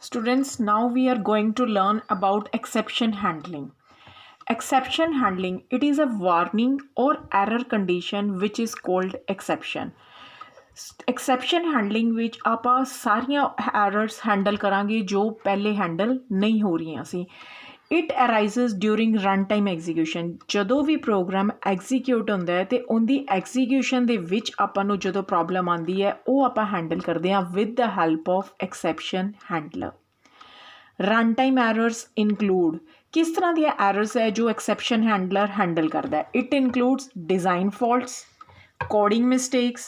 Students, now we are going to learn about exception handling. Exception handling, it is a warning or error condition which is called exception. Exception handling ਵਿੱਚ ਆਪਾਂ ਸਾਰੀਆਂ errors handle ਕਰਾਂਗੇ ਜੋ ਪਹਿਲੇ handle ਨਹੀਂ ਹੋ ਰਹੀਆਂ ਸੀ. It arises during runtime execution. ਜਦੋਂ ਵੀ ਪ੍ਰੋਗਰਾਮ ਐਗਜ਼ੀਕਿਊਟ ਹੁੰਦਾ ਹੈ ਤੇ ਉਹਦੀ ਐਗਜ਼ੀਕਿਊਸ਼ਨ ਦੇ ਵਿੱਚ ਆਪਾਂ ਨੂੰ ਜਦੋਂ ਪ੍ਰੋਬਲਮ ਆਉਂਦੀ ਹੈ ਉਹ ਆਪਾਂ ਹੈਂਡਲ ਕਰਦੇ ਹਾਂ with the help of exception handler. Runtime errors include किस तरह ਦੀਆਂ errors है जो exception handler handle करता है. It includes design faults, coding mistakes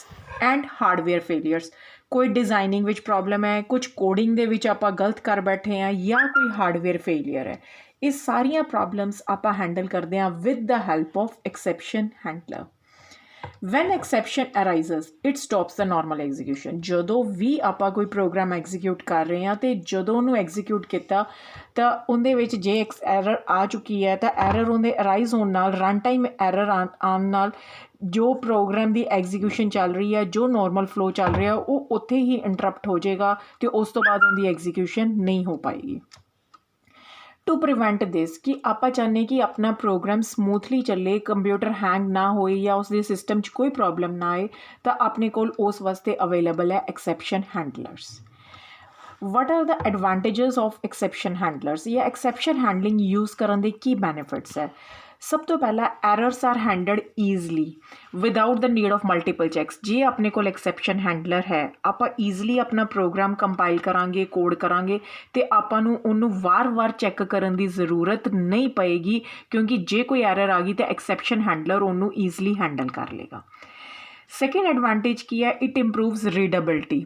and hardware failures. कोई डिज़ाइनिंग विच प्रॉब्लम है, कुछ कोडिंग दे विच आपां गलत कर बैठे हैं या कोई हार्डवेयर फेलियर है. ये सारियां प्रॉब्लम्स आपां हैंडल करते हैं with the help of exception handler. When exception arises, it stops the normal execution. ਜਦੋਂ ਵੀ ਆਪਾਂ ਕੋਈ ਪ੍ਰੋਗਰਾਮ ਐਗਜ਼ੀਕਿਊਟ ਕਰ ਰਹੇ ਹਾਂ ਤੇ ਜਦੋਂ ਉਹਨੂੰ ਐਗਜ਼ੀਕਿਊਟ ਕੀਤਾ ਤਾਂ ਉਹਦੇ ਵਿੱਚ ਜੇ ਐਰਰ ਆ ਚੁੱਕੀ ਹੈ ਤਾਂ ਐਰਰ ਉਹਦੇ ਅਰਾਈਜ਼ ਹੋਣ ਨਾਲ ਰਨ ਟਾਈਮ ਐਰਰ ਆਉਣ ਨਾਲ ਜੋ ਪ੍ਰੋਗਰਾਮ ਦੀ ਐਗਜ਼ੀਕਿਊਸ਼ਨ ਚੱਲ ਰਹੀ ਹੈ, ਜੋ ਨੋਰਮਲ ਫਲੋ ਚੱਲ ਰਿਹਾ ਉਹ ਉੱਥੇ ਹੀ ਇੰਟਰਪਟ ਹੋ ਜਾਏਗਾ ਅਤੇ ਉਸ ਤੋਂ ਬਾਅਦ ਉਹਦੀ ਐਗਜ਼ੀਕਿਊਸ਼ਨ ਨਹੀਂ ਹੋ ਪਾਏਗੀ. टू प्रिवेंट दिस कि आप चाहते कि अपना प्रोग्राम स्मूथली चले, कंप्यूटर हैंग ना होए या उसके सिस्टम च कोई प्रॉब्लम ना आए तो अपने कोल उस वास्ते अवेलेबल है exception handlers. What are the advantages of exception handlers या एक्सेप्शन हैंडलिंग यूज़ करने के की बेनिफिट्स है. सब तो पहला errors are handled easily without the need of multiple checks. जे अपने को एक्सेप्शन हैंडलर है आप ईजली अपना प्रोग्राम कंपाइल करांगे, कोड करांगे तो आपां नूं उन्नू वार-वार चैक करन दी ज़रूरत नहीं पएगी क्योंकि जे कोई एरर आ गई तो एक्सेप्शन हैंडलर उन्नू ईजली हैंडल कर लेगा. सेकेंड एडवांटेज की है, it improves readability.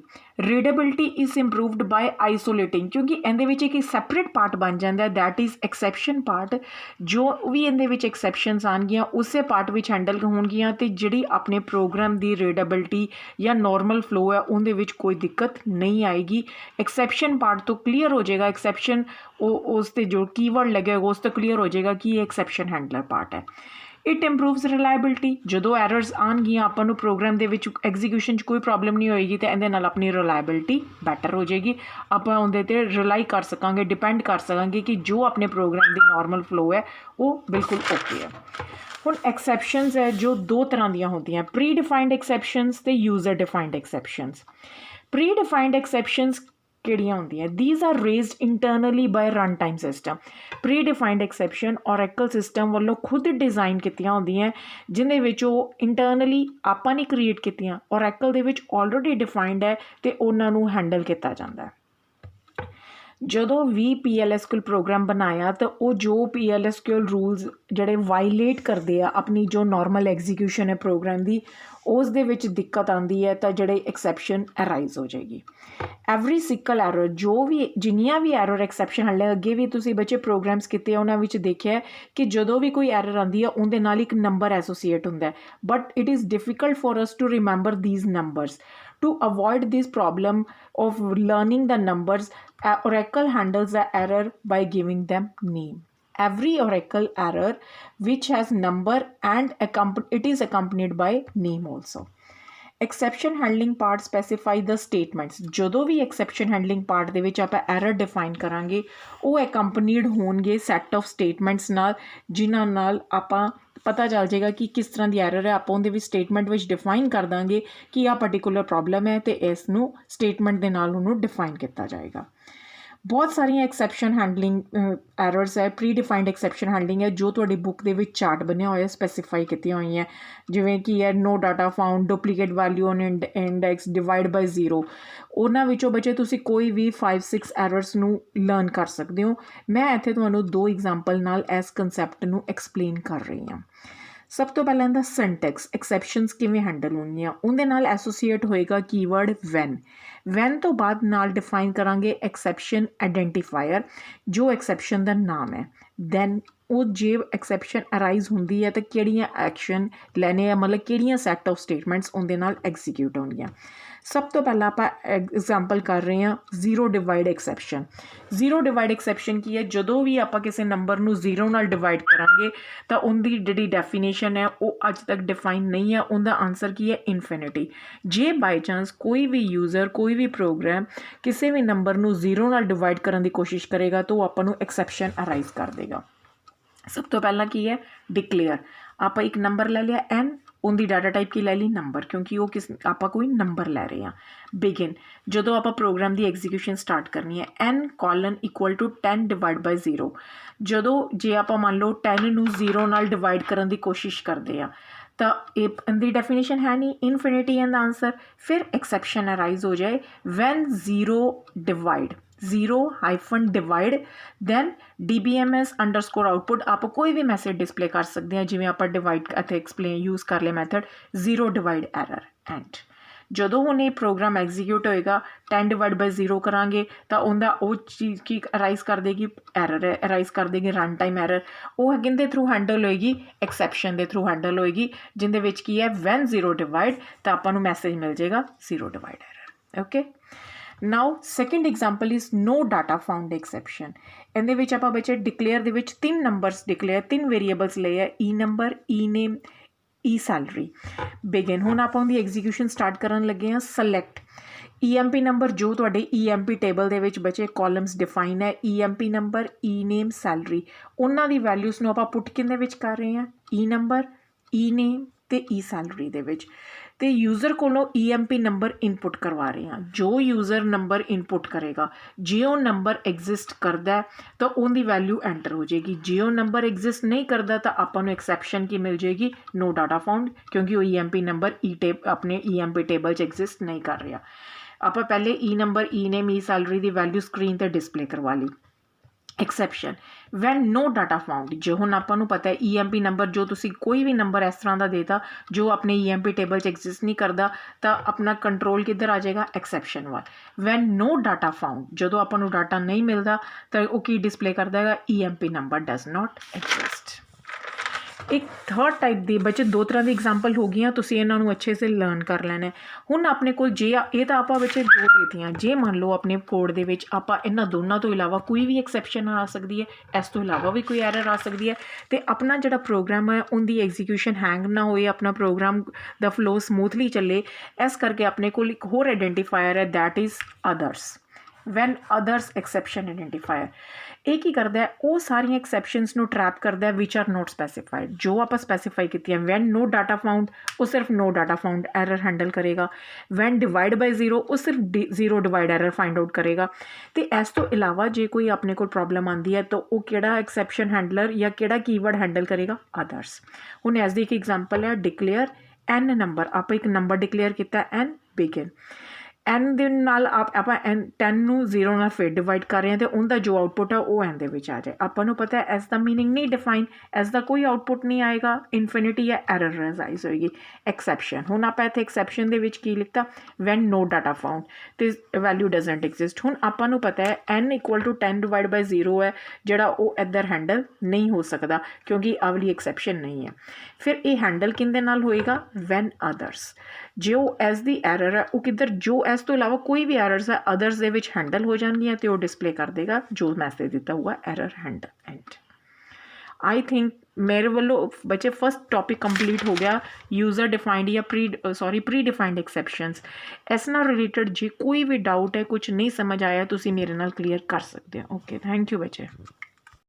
Readability is improved by isolating क्योंकि इहदे विच एक सैपरेट पार्ट बन जाता है दैट इज़ एक्सेप्शन पार्ट. जो भी इहदे विच एक्सेप्शनस आउणगियां उसे पार्ट विच हैंडल होणगियां ते जिहड़ी अपने प्रोग्राम की रीडेबिलिटी या नॉर्मल फ्लो है उहदे विच कोई दिक्कत नहीं आएगी. एक्सेप्शन पार्ट तो क्लीयर हो जाएगा. एक्सेप्शन उस ते जो कीवर्ड लगेगा उस तो क्लीयर हो जाएगा कि ये एक्सेप्शन हैंडलर पार्ट है. It improves reliability. जो एरर्स आउणगियां आपां नूं प्रोग्राम दे विच एग्जीक्यूशन च कोई प्रॉब्लम नहीं होएगी तो इहदे नाल अपनी रिलायबिलिटी बैटर हो जाएगी. आपां उहदे ते रिलाई कर सकांगे, डिपेंड कर सकांगे कि जो अपने प्रोग्राम की नॉर्मल फ्लो है वो बिल्कुल ओके है. हुण एक्सैप्शनस है जो दो तरह दियां होंदियां, प्री डिफाइंड एक्सैप्शनस ते user defined exceptions. Predefined exceptions ਕਿਹੜੀਆਂ ਹੁੰਦੀਆਂ? these are raised internally by runtime system. Predefined exception Oracle system ਵੱਲੋਂ ਖੁਦ ਡਿਜ਼ਾਈਨ ਕੀਤੀਆਂ ਹੁੰਦੀਆਂ ਜਿਹਦੇ ਵਿੱਚ ਉਹ ਇੰਟਰਨਲੀ ਆਪਾਂ ਨੇ ਕ੍ਰੀਏਟ ਕੀਤੀਆਂ, ਔਰੈਕਲ ਦੇ ਵਿੱਚ ਆਲਰੇਡੀ ਡਿਫਾਈਨਡ ਹੈ ਅਤੇ ਉਹਨਾਂ ਨੂੰ ਹੈਂਡਲ ਕੀਤਾ ਜਾਂਦਾ ਹੈ. ਜਦੋਂ ਵੀ PLSQL ਪ੍ਰੋਗਰਾਮ ਬਣਾਇਆ ਤਾਂ ਉਹ ਜੋ PLSQL ਰੂਲਸ ਜਿਹੜੇ ਵਾਇਲੇਟ ਕਰਦੇ ਆ ਆਪਣੀ ਜੋ ਨੋਰਮਲ ਐਗਜ਼ੀਕਿਊਸ਼ਨ ਹੈ ਪ੍ਰੋਗਰਾਮ ਦੀ ਉਸ ਦੇ ਵਿੱਚ ਦਿੱਕਤ ਆਉਂਦੀ ਹੈ ਤਾਂ ਜਿਹੜੇ ਐਕਸੈਪਸ਼ਨ ਅਰਾਈਜ਼ ਹੋ ਜਾਏਗੀ. ਐਵਰੀ ਸਿਕਲ ਐਰਰ ਜੋ ਵੀ ਜਿੰਨੀਆਂ ਵੀ ਐਰਰ ਐਕਸੈਪਸ਼ਨ ਹਾਲੇ ਅੱਗੇ ਵੀ ਤੁਸੀਂ ਬੱਚੇ ਪ੍ਰੋਗਰਾਮਸ ਕੀਤੇ ਉਹਨਾਂ ਵਿੱਚ ਦੇਖਿਆ ਕਿ ਜਦੋਂ ਵੀ ਕੋਈ ਐਰਰ ਆਉਂਦੀ ਹੈ ਉਹਦੇ ਨਾਲ ਇੱਕ ਨੰਬਰ ਐਸੋਸੀਏਟ ਹੁੰਦਾ ਹੈ but it is difficult for us to remember these numbers. To avoid this problem of learning the numbers, Oracle handles the error by giving them name. Every Oracle error which has number and it is accompanied by name also. Exception handling part specify the statements. जो भी एक्सैप्शन handling part दे विच आपां error define करांगे वो एकंपनीड होणगे set of statements नाल जिन्हां नाल आपां पता चल जाएगा कि किस तरह की एरर है. आप उहदे विच स्टेटमेंट विच डिफाइन कर देंगे कि आ पर्टिकुलर प्रॉब्लम है तो इसनूं स्टेटमेंट दे नाल उहनूं डिफाइन किया जाएगा. बहुत सारिया एक्सैप्शन हैंडलिंग एरर्स है. प्री डिफाइंड एक्सैप्शन हैंडलिंग है जो तुहाडी बुक दे विच चार्ट बनिया होया स्पैसीफाई कीतियां होईयां जिवें कि है no data found, duplicate value on index, divide by zero. उन्हां विचों बच्चे तुसीं कोई भी 5-6 एरर्स नूं लर्न कर सकते हो. मैं इत्थे तुहानूं 2 एग्जाम्पल नाल इस कंसैप्ट नूं एक्सप्लेन कर रही हाँ. सब तो पहला इहदा सिंटैक्स एक्सैप्शनस किवें हैंडल होणगीआं उहदे नाल एसोसीएट होएगा कीवर्ड वैन तो बाद नाल डिफाइन करांगे एक्सैप्शन आइडेंटिफायर जो एक्सैप्शन का नाम है. दैन वो जे एक्सैप्शन अराइज होंदी है तो किहड़ियां एक्शन लैने मतलब किहड़ियां सैट ऑफ स्टेटमेंट्स उहदे नाल एग्जीक्यूट होणगीआं. सब तो पहला आप एग्जाम्पल कर रहे हैं जीरो डिवाइड एक्सैप्शन। जीरो डिवाइड एक्सैप्शन की है, ਜਦੋਂ ਵੀ ਆਪਾਂ ਕਿਸੇ ਨੰਬਰ ਨੂੰ ਜ਼ੀਰੋ ਨਾਲ ਡਿਵਾਈਡ ਕਰਾਂਗੇ ਤਾਂ ਉਹਦੀ ਜਿਹੜੀ ਡੈਫੀਨੇਸ਼ਨ ਹੈ ਉਹ ਅੱਜ ਤੱਕ ਡਿਫਾਈਨ ਨਹੀਂ ਹੈ। ਉਹਦਾ ਆਨਸਰ ਕੀ ਹੈ? ਇਨਫਿਨਿਟੀ। ਜੇ ਬਾਈ ਚਾਂਸ ਕੋਈ ਵੀ ਯੂਜ਼ਰ ਕੋਈ ਵੀ ਪ੍ਰੋਗਰਾਮ ਕਿਸੇ ਵੀ ਨੰਬਰ ਨੂੰ ਜ਼ੀਰੋ ਨਾਲ ਡਿਵਾਈਡ ਕਰਨ ਦੀ ਕੋਸ਼ਿਸ਼ ਕਰੇਗਾ ਤਾਂ ਉਹ ਆਪਾਂ ਨੂੰ ਐਕਸੈਪਸ਼ਨ ਅਰਾਈਜ਼ ਕਰ ਦੇਗਾ। ਸਭ ਤੋਂ ਪਹਿਲਾਂ ਕੀ ਹੈ? ਡਿਕਲੇਅਰ। ਆਪਾਂ ਇੱਕ ਨੰਬਰ ਲੈ ਲਿਆ n, ਉਹਦੀ ਡਾਟਾ ਟਾਈਪ ਕੀ ਲੈ ਲਈ? ਨੰਬਰ, ਕਿਉਂਕਿ ਉਹ ਆਪਾਂ ਕੋਈ ਨੰਬਰ ਲੈ ਰਹੇ ਹਾਂ। ਬਿਗਿਨ, ਜਦੋਂ ਆਪਾਂ ਪ੍ਰੋਗਰਾਮ ਦੀ ਐਗਜ਼ੀਕਿਊਸ਼ਨ ਸਟਾਰਟ ਕਰਨੀ ਹੈ n colon equal to 10 divide by 0। ਜਦੋਂ ਜੇ ਆਪਾਂ ਮੰਨ ਲਓ 10 ਨੂੰ 0 ਨਾਲ ਡਿਵਾਈਡ ਕਰਨ ਦੀ ਕੋਸ਼ਿਸ਼ ਕਰਦੇ ਆ ਤਾਂ ਇਹ ਇਹਦੀ ਡੈਫੀਨੇਸ਼ਨ ਹੈ ਨਹੀਂ, ਇਨਫਿਨਿਟੀ ਐਂਡ ਆਂਸਰ। ਫਿਰ ਐਕਸੈਪਸ਼ਨ ਅਰਾਈਜ਼ ਹੋ ਜਾਏ when zero divide, zero hyphen divide then DBMS underscore output. ਆਪਾਂ ਕੋਈ ਵੀ ਮੈਸੇਜ ਡਿਸਪਲੇ ਕਰ ਸਕਦੇ ਹਾਂ, ਜਿਵੇਂ ਆਪਾਂ ਡਿਵਾਈਡ ਅਤੇ ਐਕਸਪਲੇਨ ਯੂਜ਼ ਕਰ ਲਿਆ method zero divide error. And ਜਦੋਂ ਹੁਣ ਇਹ ਪ੍ਰੋਗਰਾਮ ਐਗਜ਼ੀਕਿਊਟ ਹੋਏਗਾ 10 ਡਿਵਾਈਡ ਬਾਈ 0 ਕਰਾਂਗੇ ਤਾਂ ਉਹਦਾ ਉਹ ਚੀਜ਼ ਕੀ ਅਰਾਈਜ਼ ਕਰ ਦੇਗੀ? ਐਰਰ ਹੈ, ਅਰਾਈਜ਼ ਕਰ ਦੇਗੀ ਰਨ ਟਾਈਮ ਐਰਰ। ਉਹ ਕਿਹਦੇ ਥਰੂ ਹੈਂਡਲ ਹੋਏਗੀ? ਐਕਸੈਪਸ਼ਨ ਦੇ ਥਰੂ ਹੈਂਡਲ ਹੋਏਗੀ, ਜਿਹਦੇ ਵਿੱਚ ਕੀ ਹੈ? ਵੈਨ ਜ਼ੀਰੋ ਡਿਵਾਈਡ ਤਾਂ ਆਪਾਂ ਨੂੰ ਮੈਸੇਜ ਮਿਲ ਜਾਏਗਾ zero divide error. Okay, now second example is no data found exception. ਇਹਦੇ ਵਿੱਚ ਆਪਾਂ ਬੱਚੇ ਡਿਕਲੇਅਰ ਦੇ ਵਿੱਚ 3 ਨੰਬਰਸ ਡਿਕਲੇਅਰ, 3 ਵੇਰੀਏਬਲਸ ਲਏ ਆ, ਈ ਨੰਬਰ, ਈ ਨੇਮ, ਈ ਸੈਲਰੀ। ਬਿਗਿਨ, ਹੁਣ ਆਪਾਂ ਉਹਦੀ ਐਗਜ਼ੀਕਿਊਸ਼ਨ ਸਟਾਰਟ ਕਰਨ ਲੱਗੇ ਹਾਂ। ਸਲੈਕਟ EMP ਨੰਬਰ, ਜੋ ਤੁਹਾਡੇ EMP ਟੇਬਲ ਦੇ ਵਿੱਚ ਬੱਚੇ ਕਾਲਮਸ ਡਿਫਾਈਨ ਹੈ, EMP ਨੰਬਰ, ਈ ਨੇਮ, ਸੈਲਰੀ, ਉਹਨਾਂ ਦੀ ਵੈਲਿਊਜ਼ ਨੂੰ ਆਪਾਂ ਪੁੱਟ ਕਿਹਦੇ ਵਿੱਚ ਕਰ ਰਹੇ ਹਾਂ? ਈ ਨੰਬਰ, ਈ ਨੇਮ ਅਤੇ ਈ ਸੈਲਰੀ ਦੇ ਵਿੱਚ। ਅਤੇ ਯੂਜ਼ਰ ਕੋਲੋਂ EMP ਨੰਬਰ ਇਨਪੁਟ ਕਰਵਾ ਰਹੇ ਹਾਂ। ਜੋ ਯੂਜ਼ਰ ਨੰਬਰ ਇਨਪੁਟ ਕਰੇਗਾ, ਜੇ ਉਹ ਨੰਬਰ ਐਗਜ਼ਿਸਟ ਕਰਦਾ ਤਾਂ ਉਹਦੀ ਵੈਲਿਊ ਐਂਟਰ ਹੋ ਜਾਏਗੀ। ਜੇ ਉਹ ਨੰਬਰ ਐਗਜ਼ਿਸਟ ਨਹੀਂ ਕਰਦਾ ਤਾਂ ਆਪਾਂ ਨੂੰ ਐਕਸੈਪਸ਼ਨ ਕੀ ਮਿਲ ਜਾਏਗੀ? ਨੋ ਡਾਟਾ ਫਾਊਂਡ, ਕਿਉਂਕਿ ਉਹ EMP ਨੰਬਰ ਆਪਣੇ EMP ਟੇਬਲ 'ਚ ਐਗਜ਼ਿਸਟ ਨਹੀਂ ਕਰ ਰਿਹਾ। ਆਪਾਂ ਪਹਿਲੇ ਈ ਨੰਬਰ, ਈ ਨੇਮ, ਈ ਸੈਲਰੀ ਦੀ ਵੈਲਿਊ ਸਕਰੀਨ 'ਤੇ ਡਿਸਪਲੇ ਕਰਵਾ ਲਈ। Exception van no data found, ਜੇ ਹੁਣ ਆਪਾਂ ਨੂੰ ਪਤਾ ਹੈ EMP ਨੰਬਰ, ਜੋ ਤੁਸੀਂ ਕੋਈ ਵੀ ਨੰਬਰ ਇਸ ਤਰ੍ਹਾਂ ਦਾ ਦੇਤਾ ਜੋ ਆਪਣੇ EMP ਟੇਬਲ 'ਚ ਐਗਜ਼ਿਸਟ ਨਹੀਂ ਕਰਦਾ ਤਾਂ ਆਪਣਾ ਕੰਟਰੋਲ ਕਿੱਧਰ ਆ ਜਾਏਗਾ? ਐਕਸੈਪਸ਼ਨ ਵੱਲ। ਵੈਨ ਨੋ ਡਾਟਾ ਫਾਊਂਡ, ਜਦੋਂ ਆਪਾਂ ਨੂੰ ਡਾਟਾ ਨਹੀਂ ਮਿਲਦਾ ਤਾਂ ਉਹ ਕੀ ਡਿਸਪਲੇ ਕਰਦਾ ਹੈਗਾ? EMP number does not exist. ਇੱਕ ਥਰਡ ਟਾਈਪ ਦੀ ਬੱਚੇ ਦੋ ਤਰ੍ਹਾਂ ਦੀ ਐਗਜ਼ਾਮਪਲ ਹੋ ਗਈਆਂ, ਤੁਸੀਂ ਇਹਨਾਂ ਨੂੰ ਅੱਛੇ ਸੇ ਲਰਨ ਕਰ ਲੈਣਾ। ਹੁਣ ਆਪਣੇ ਕੋਲ ਜੇ ਇਹ ਤਾਂ ਆਪਾਂ ਬੱਚੇ ਦੋ ਦੇਤੀਆਂ, ਜੇ ਮੰਨ ਲਓ ਆਪਣੇ ਕੋਡ ਦੇ ਵਿੱਚ ਆਪਾਂ ਇਹਨਾਂ ਦੋਨਾਂ ਤੋਂ ਇਲਾਵਾ ਕੋਈ ਵੀ ਐਕਸੈਪਸ਼ਨ ਆ ਸਕਦੀ ਹੈ, ਇਸ ਤੋਂ ਇਲਾਵਾ ਵੀ ਕੋਈ ਐਰਰ ਆ ਸਕਦੀ ਹੈ, ਅਤੇ ਆਪਣਾ ਜਿਹੜਾ ਪ੍ਰੋਗਰਾਮ ਹੈ ਉਹਦੀ ਐਗਜ਼ੀਕਿਊਸ਼ਨ ਹੈਂਗ ਨਾ ਹੋਏ, ਆਪਣਾ ਪ੍ਰੋਗਰਾਮ ਦਾ ਫਲੋ ਸਮੂਥਲੀ ਚੱਲੇ, ਇਸ ਕਰਕੇ ਆਪਣੇ ਕੋਲ ਇੱਕ ਹੋਰ ਆਈਡੈਂਟੀਫਾਇਰ ਹੈ, that is others. When others exception identifier, ਇਹ ਕੀ ਕਰਦਾ ਹੈ? ਉਹ ਸਾਰੀਆਂ ਐਕਸੈਪਸ਼ਨਸ ਨੂੰ ਟਰੈਪ ਕਰਦਾ ਵਿਚ ਆਰ ਨੋਟ ਸਪੈਸੀਫਾਈਡ, ਜੋ ਆਪਾਂ ਸਪੈਸੀਫਾਈ ਕੀਤੀਆਂ। ਵੈਨ ਨੋ ਡਾਟਾ ਫਾਊਂਡ, ਉਹ ਸਿਰਫ ਨੋ ਡਾਟਾ ਫਾਊਂਡ ਐਰਰ ਹੈਂਡਲ ਕਰੇਗਾ। ਵੈਨ ਡਿਵਾਈਡ ਬਾਈ 0, ਉਹ ਸਿਰਫ zero divide error find out ਕਰੇਗਾ। ਅਤੇ ਇਸ ਤੋਂ ਇਲਾਵਾ ਜੇ ਕੋਈ ਆਪਣੇ ਕੋਲ ਪ੍ਰੋਬਲਮ ਆਉਂਦੀ ਹੈ ਤਾਂ ਉਹ ਕਿਹੜਾ ਐਕਸੈਪਸ਼ਨ ਹੈਂਡਲਰ ਜਾਂ ਕਿਹੜਾ ਕੀਵਰਡ ਹੈਂਡਲ ਕਰੇਗਾ? ਅਦਰਸ। ਹੁਣ ਇਸ ਦੀ ਇੱਕ ਐਗਜ਼ਾਮਪਲ ਹੈ ਡਿਕਲੇਅਰ n ਨੰਬਰ, ਆਪਾਂ ਇੱਕ ਨੰਬਰ ਡਿਕਲੇਅਰ ਕੀਤਾ n। ਬਿਗਿਨ, n ਦੇ ਨਾਲ ਆਪਾਂ 10 ਨੂੰ 0 ਨਾਲ ਫਿਰ ਡਿਵਾਈਡ ਕਰ ਰਹੇ ਹਾਂ ਅਤੇ ਉਹਦਾ ਜੋ ਆਊਟਪੁੱਟ ਹੈ ਉਹ n ਦੇ ਵਿੱਚ ਆ ਜਾਏ। ਆਪਾਂ ਨੂੰ ਪਤਾ ਹੈ ਇਸ ਦਾ ਮੀਨਿੰਗ ਨਹੀਂ ਡਿਫਾਈਨ, ਇਸ ਦਾ ਕੋਈ ਆਊਟਪੁੱਟ ਨਹੀਂ ਆਏਗਾ, ਇਨਫਿਨਿਟੀ ਜਾਂ ਐਰਰ ਰਾਈਜ਼ ਹੋਏਗੀ। ਐਕਸੈਪਸ਼ਨ, ਹੁਣ ਆਪਾਂ ਇੱਥੇ ਐਕਸੈਪਸ਼ਨ ਦੇ ਵਿੱਚ ਕੀ ਲਿਖਤਾ? ਵੈਨ ਨੋ ਡਾਟਾ ਫਾਊਂਡ ਅਤੇ ਵੈਲਿਊ ਡਜ਼ਨਟ ਐਗਜ਼ਿਸਟ। ਹੁਣ ਆਪਾਂ ਨੂੰ ਪਤਾ ਹੈ n equal to 10 divide by 0 ਹੈ, ਜਿਹੜਾ ਉਹ ਇੱਧਰ ਹੈਂਡਲ ਨਹੀਂ ਹੋ ਸਕਦਾ ਕਿਉਂਕਿ ਆਹ ਵਾਲੀ ਐਕਸੈਪਸ਼ਨ ਨਹੀਂ ਹੈ। ਫਿਰ ਇਹ ਹੈਂਡਲ ਕਿਹਦੇ ਨਾਲ ਹੋਏਗਾ? When others. ਜੇ ਉਹ ਇਸ ਦੀ ਐਰਰ ਹੈ ਉਹ ਕਿੱਧਰ, ਜੋ ਇਸ ਤੋਂ ਇਲਾਵਾ ਕੋਈ ਵੀ ਐਰਰਸ ਹੈ ਅਦਰਸ ਦੇ ਵਿੱਚ ਹੈਂਡਲ ਹੋ ਜਾਣਗੀਆਂ ਅਤੇ ਉਹ ਡਿਸਪਲੇ ਕਰ ਦੇਗਾ ਜੋ ਮੈਸੇਜ ਦਿੱਤਾ ਹੋਊਗਾ error handle. And I think ਮੇਰੇ ਵੱਲੋਂ ਬੱਚੇ ਫਸਟ ਟੌਪਿਕ ਕੰਪਲੀਟ ਹੋ ਗਿਆ, ਯੂਜ਼ਰ ਡਿਫਾਈਨਡ ਜਾਂ ਪ੍ਰੀ ਡਿਫਾਈਨਡ ਐਕਸੈਪਸ਼ਨਸ। ਇਸ ਨਾਲ ਰਿਲੇਟਡ ਜੇ ਕੋਈ ਵੀ ਡਾਊਟ ਹੈ, ਕੁਝ ਨਹੀਂ ਸਮਝ ਆਇਆ, ਤੁਸੀਂ ਮੇਰੇ ਨਾਲ ਕਲੀਅਰ ਕਰ ਸਕਦੇ ਹੋ। ਓਕੇ, ਥੈਂਕ ਯੂ ਬੱਚੇ।